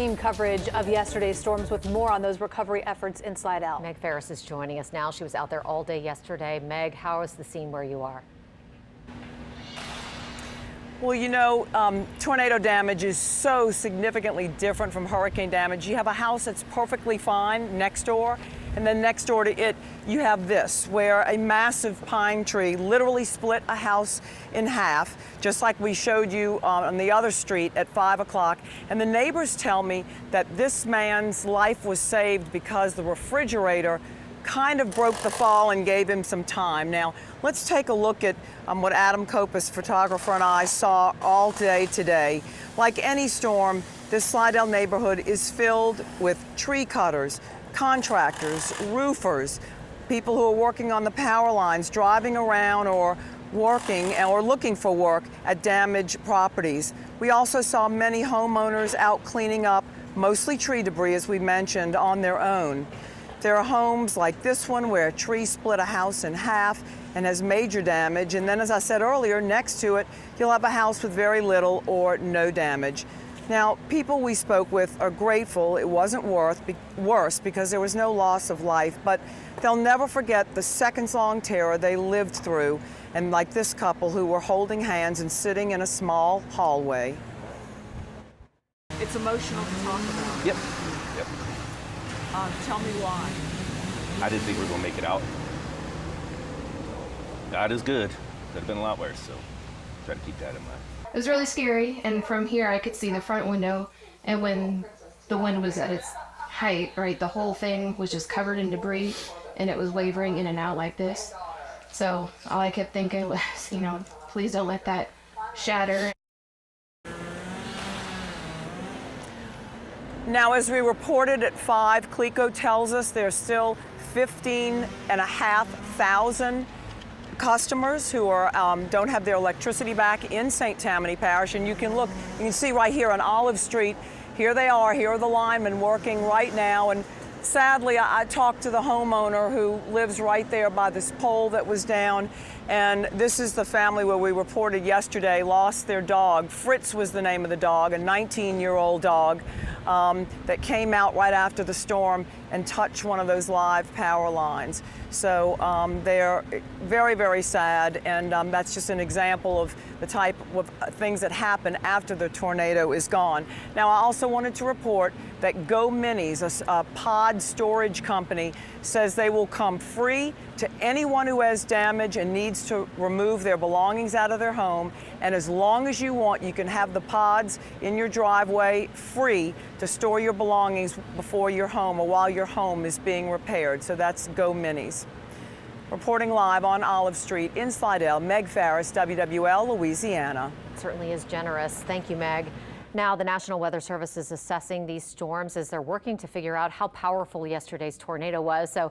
Team coverage of yesterday's storms with more on those recovery efforts in Slidell. Meg Ferris is joining us now. She was out there all day yesterday. Meg, how is the scene where you are? Well, you know, tornado damage is so significantly different from hurricane damage. You have a house that's perfectly fine next door, and then next door to it, you have this, where a massive pine tree literally split a house in half, just like we showed you on the other street at 5 o'clock. And the neighbors tell me that this man's life was saved because the refrigerator kind of broke the fall and gave him some time. Now, let's take a look at what Adam Kopis, photographer, and I saw all day today. Like any storm, this Slidell neighborhood is filled with tree cutters, contractors, roofers, people who are working on the power lines, driving around or working or looking for work at damaged properties. We also saw many homeowners out cleaning up, mostly tree debris, as we mentioned, on their own. There are homes like this one where a tree split a house in half and has major damage. And then, as I said earlier, next to it, you'll have a house with very little or no damage. Now, people we spoke with are grateful it wasn't worse because there was no loss of life, but they'll never forget the seconds-long terror they lived through, and like this couple who were holding hands and sitting in a small hallway. It's emotional to talk about. Yep. Tell me why. I didn't think we were going to make it out. God is good. Could have been a lot worse, so try to keep that in mind. It was really scary, and from here I could see the front window, and when the wind was at its height, right, the whole thing was just covered in debris, and it was wavering in and out like this. So all I kept thinking was, you know, please don't let that shatter. Now, as we reported at 5, CLECO tells us there's still 15,500 customers who are don't have their electricity back in St. Tammany Parish. And you can see right here on Olive Street, here they are, here are the linemen working right now. And sadly, I talked to the homeowner who lives right there by this pole that was down. And this is the family where we reported yesterday lost their dog. Fritz was the name of the dog, a 19-year-old dog that came out right after the storm and touched one of those live power lines. So they're very, very sad, and that's just an example of the type of things that happen after the tornado is gone. Now, I also wanted to report that Go Minis, a pod storage company, says they will come free to anyone who has damage and needs to remove their belongings out of their home. And as long as you want, you can have the pods in your driveway free to store your belongings before your home or while your home is being repaired. So that's Go Minis. Reporting live on Olive Street in Slidell, Meg Ferris, WWL, Louisiana. It certainly is generous. Thank you, Meg. Now, the National Weather Service is assessing these storms as they're working to figure out how powerful yesterday's tornado was. So